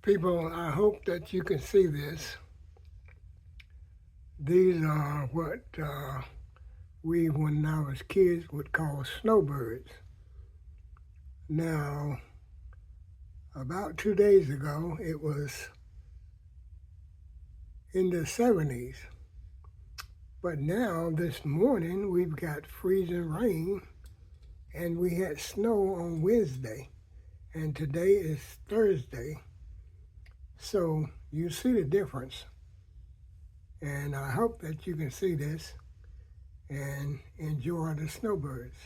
People, I hope that you can see this. These are what we, when I was kids, would call snowbirds. Now, about 2 days ago, it was in the 70s. But now, this morning, we've got freezing rain, and we had snow on Wednesday, and today is Thursday. So, you see the difference. And I hope that you can see this and enjoy the snowbirds.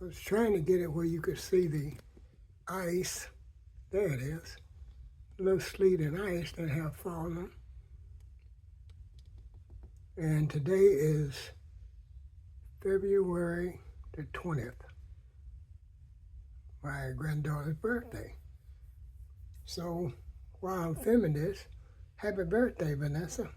I was trying to get it where you could see the ice. There it is. Little sleet and ice that have fallen. And today is February the 20th, my granddaughter's birthday. So while I'm filming this, happy birthday, Vanessa.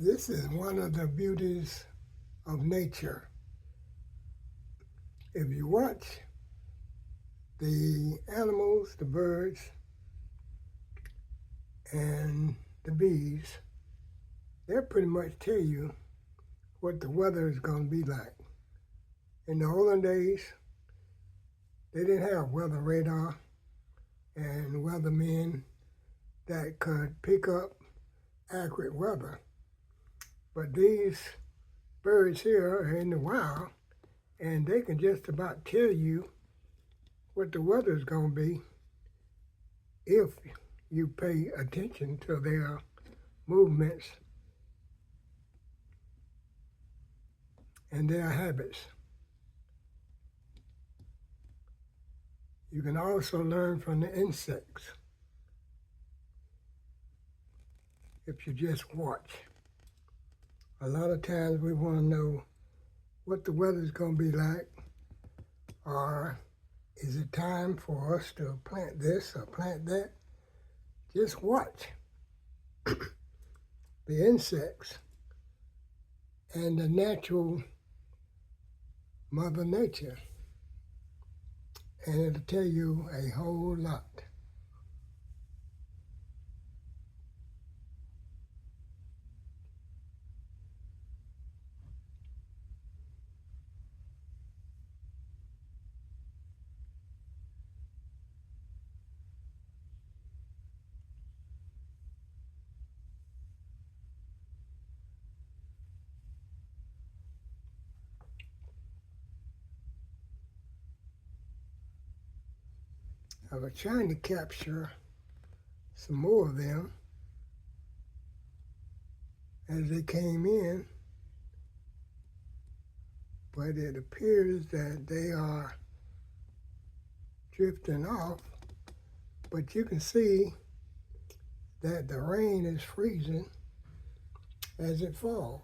This is one of the beauties of nature. If you watch the animals, the birds, and the bees, they'll pretty much tell you what the weather is going to be like. In the olden days, they didn't have weather radar and weathermen that could pick up accurate weather. But these birds here are in the wild, and they can just about tell you what the weather is going to be if you pay attention to their movements and their habits. You can also learn from the insects if you just watch. A lot of times we want to know what the weather's going to be like, or is it time for us to plant this or plant that? Just watch the insects and the natural Mother Nature, and it'll tell you a whole lot. I was trying to capture some more of them as they came in, but it appears that they are drifting off. But you can see that the rain is freezing as it falls.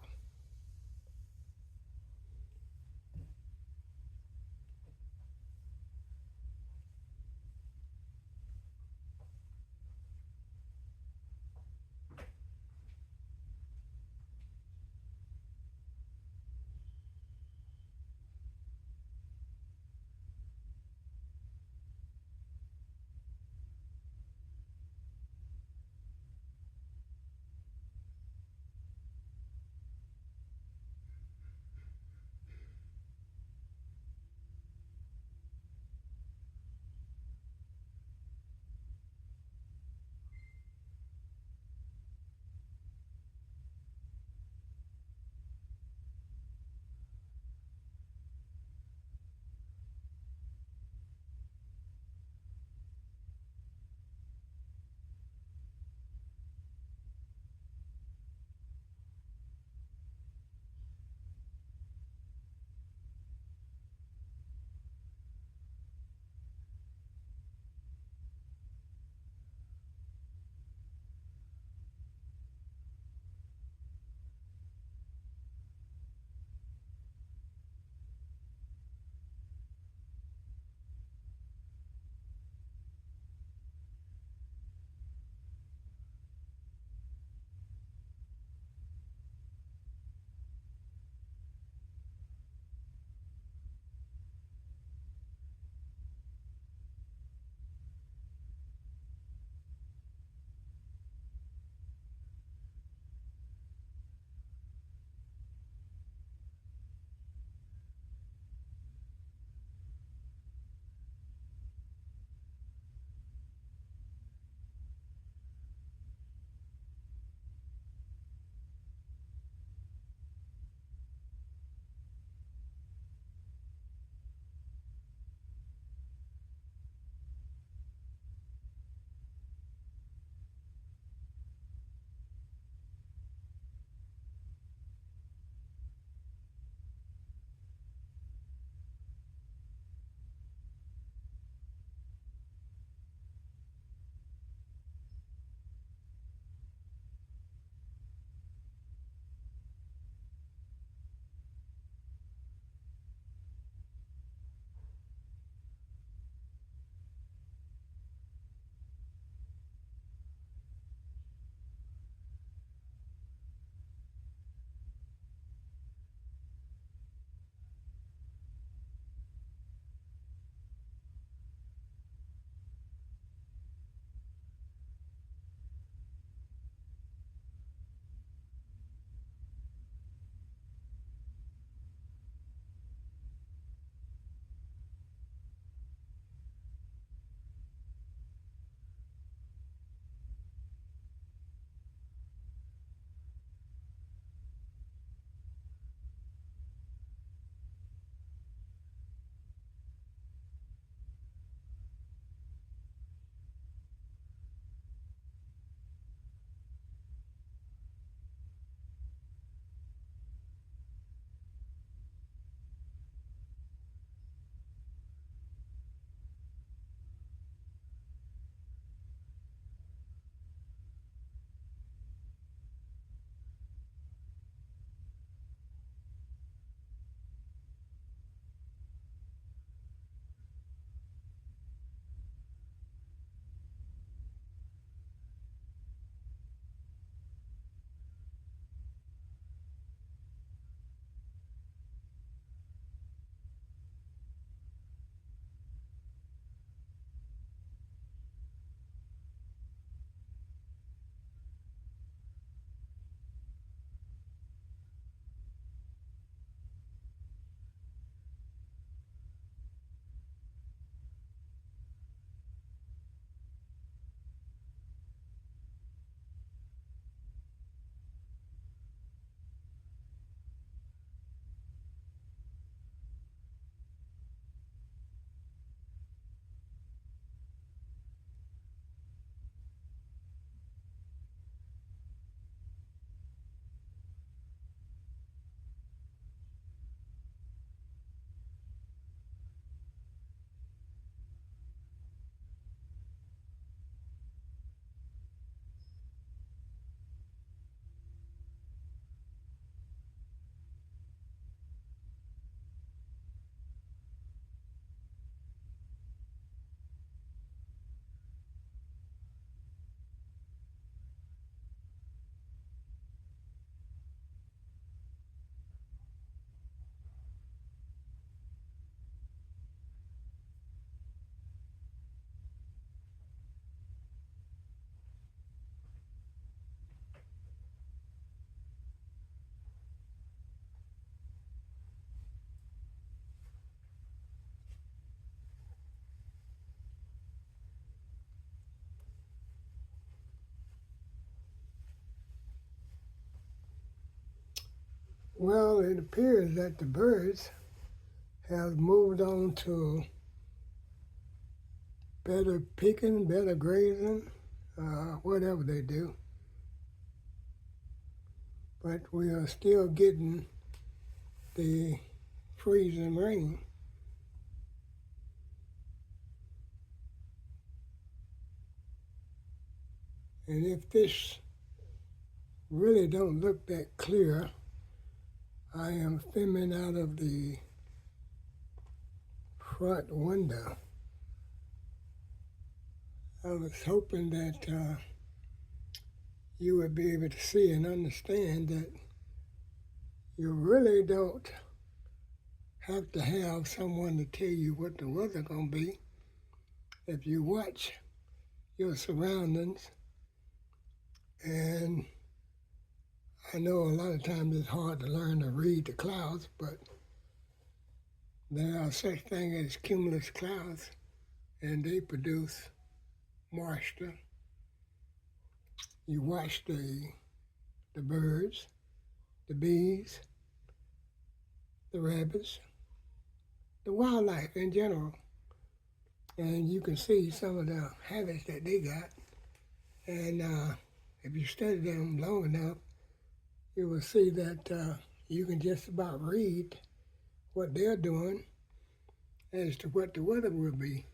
Well, it appears that the birds have moved on to better picking, better grazing, whatever they do. But we are still getting the freezing rain. And if this really don't look that clear, I am filming out of the front window. I was hoping that you would be able to see and understand that you really don't have to have someone to tell you what the weather gonna be. If you watch your surroundings, and I know a lot of times it's hard to learn to read the clouds, but there are such things as cumulus clouds, and they produce moisture. You watch the birds, the bees, the rabbits, the wildlife in general, and you can see some of the habits that they got. And if you study them long enough, you will see that you can just about read what they're doing as to what the weather will be.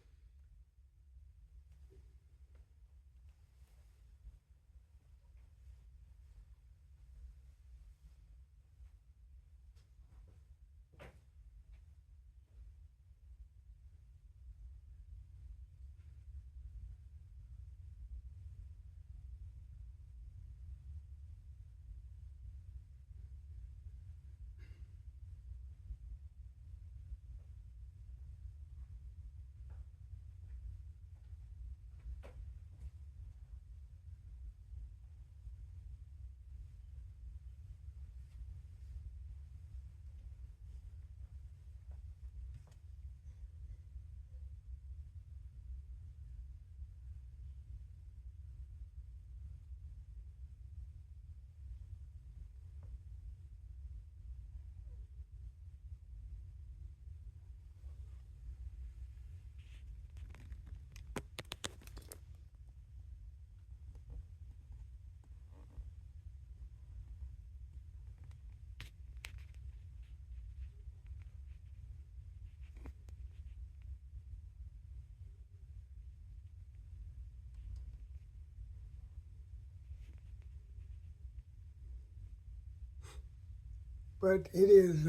But it is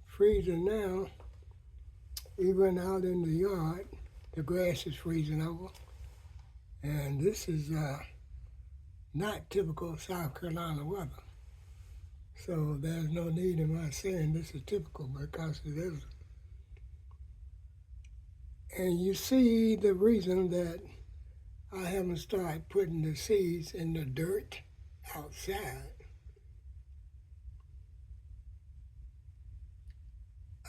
freezing now, even out in the yard. The grass is freezing over. And this is not typical South Carolina weather. So there's no need in my saying this is typical because it isn't. And you see the reason that I haven't started putting the seeds in the dirt outside.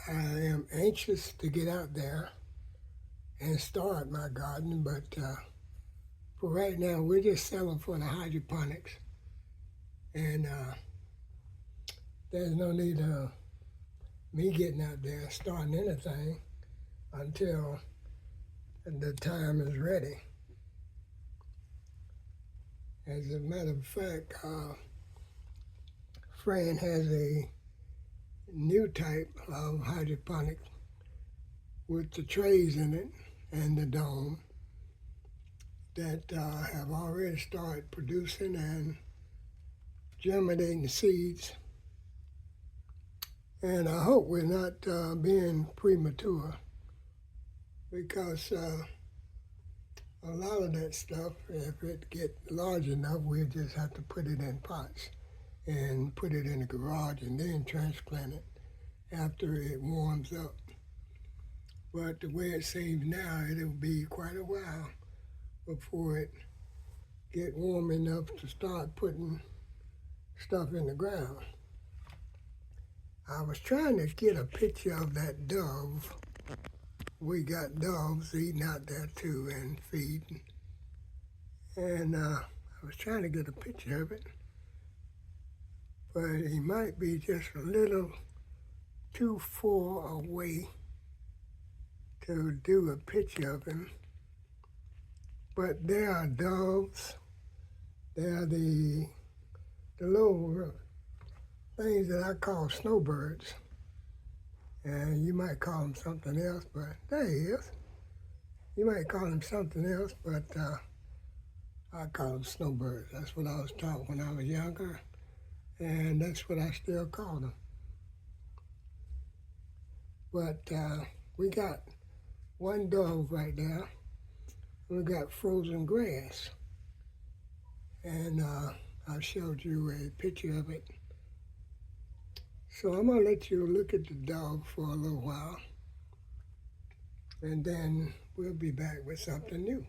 I am anxious to get out there and start my garden, but for right now, we're just selling for the hydroponics. And there's no need of me getting out there starting anything until the time is ready. As a matter of fact, Fran has a new type of hydroponic with the trays in it and the dome that have already started producing and germinating seeds. And I hope we're not being premature because a lot of that stuff, if it gets large enough, we'll just have to put it in pots and put it in the garage and then transplant it after it warms up. But the way it seems now, it'll be quite a while before it get warm enough to start putting stuff in the ground. I was trying to get a picture of that dove. We got doves eating out there too and feeding. And I was trying to get a picture of it, but he might be just a little too far away to do a picture of him. But there are doves. There are the little things that I call snowbirds. And you might call them something else, but there he is. You might call them something else, but I call them snowbirds. That's what I was taught when I was younger, and that's what I still call them. But we got one dove right there. We got frozen grass, and I showed you a picture of it. So I'm gonna let you look at the dove for a little while, and then we'll be back with something new.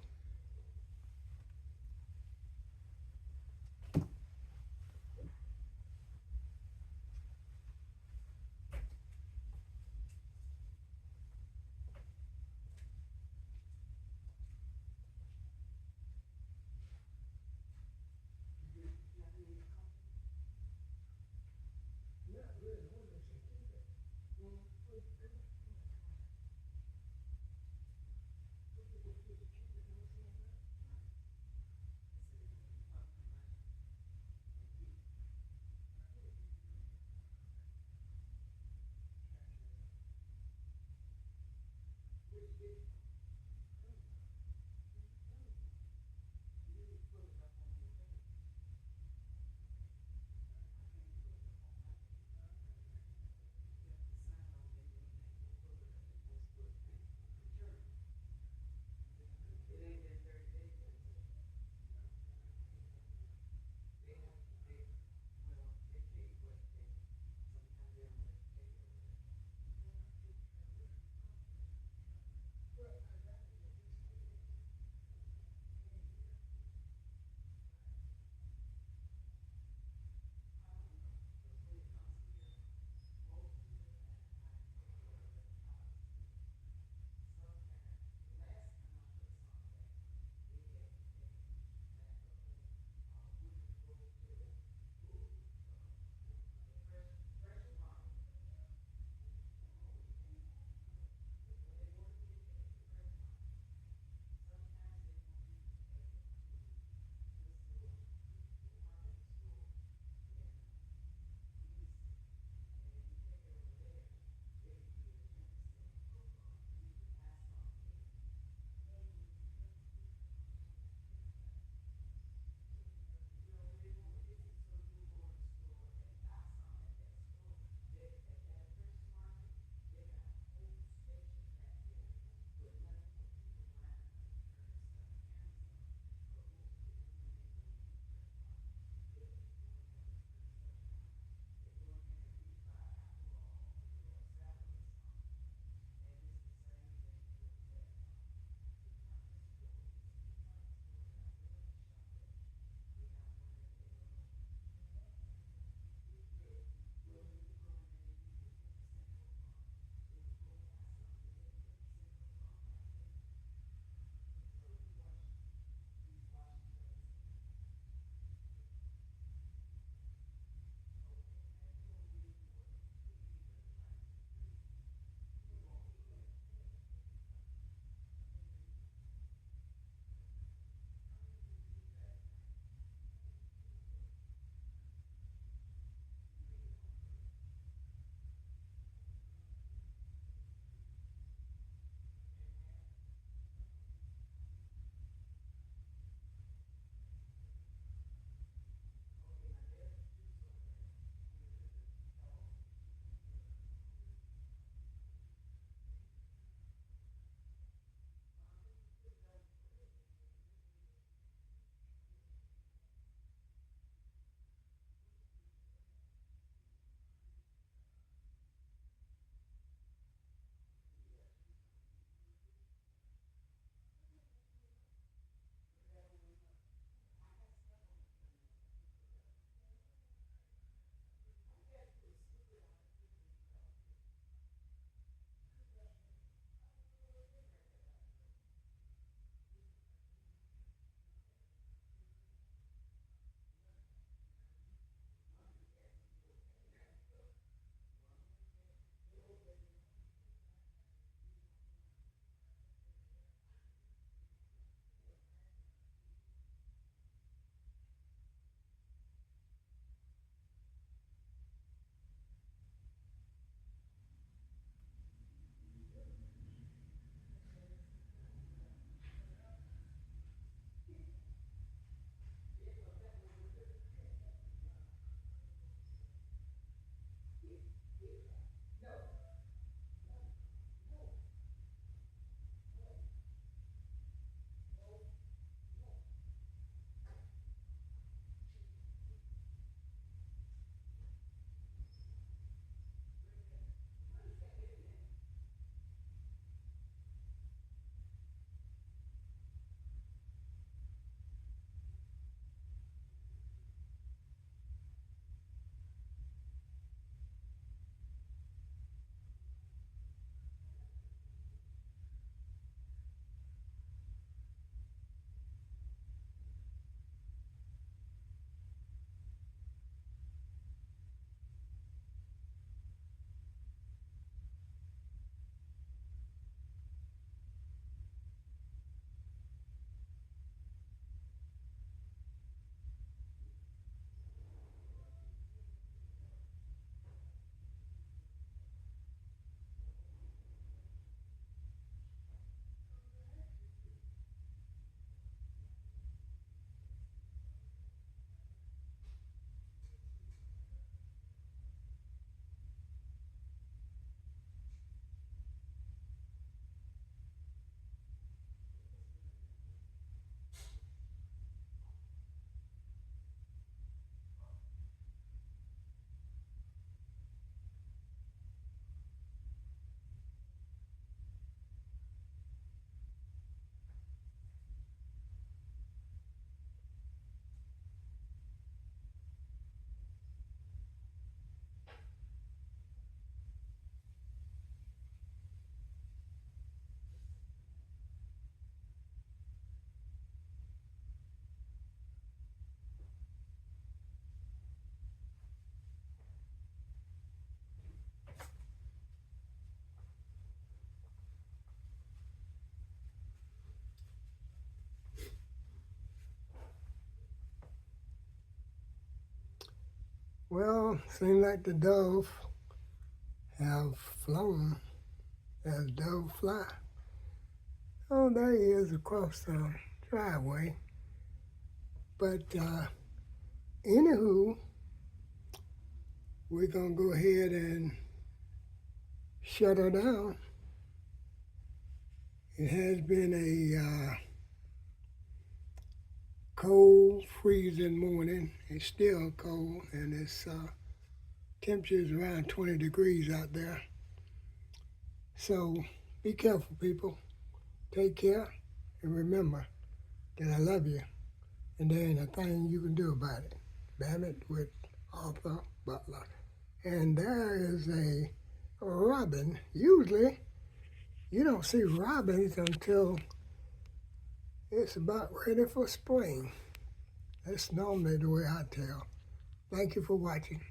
Well, seems like the dove have flown as doves fly. Oh, there he is across the driveway. But anywho, we're going to go ahead and shut her down. It has been a cold, freezing morning. It's still cold, and it's temperature is around 20 degrees out there. So be careful, people. Take care, and remember that I love you, and there ain't a thing you can do about it. Babbitt with Arthur Butler. And there is a robin. Usually, you don't see robins until it's about ready for spring. That's normally the way I tell. Thank you for watching.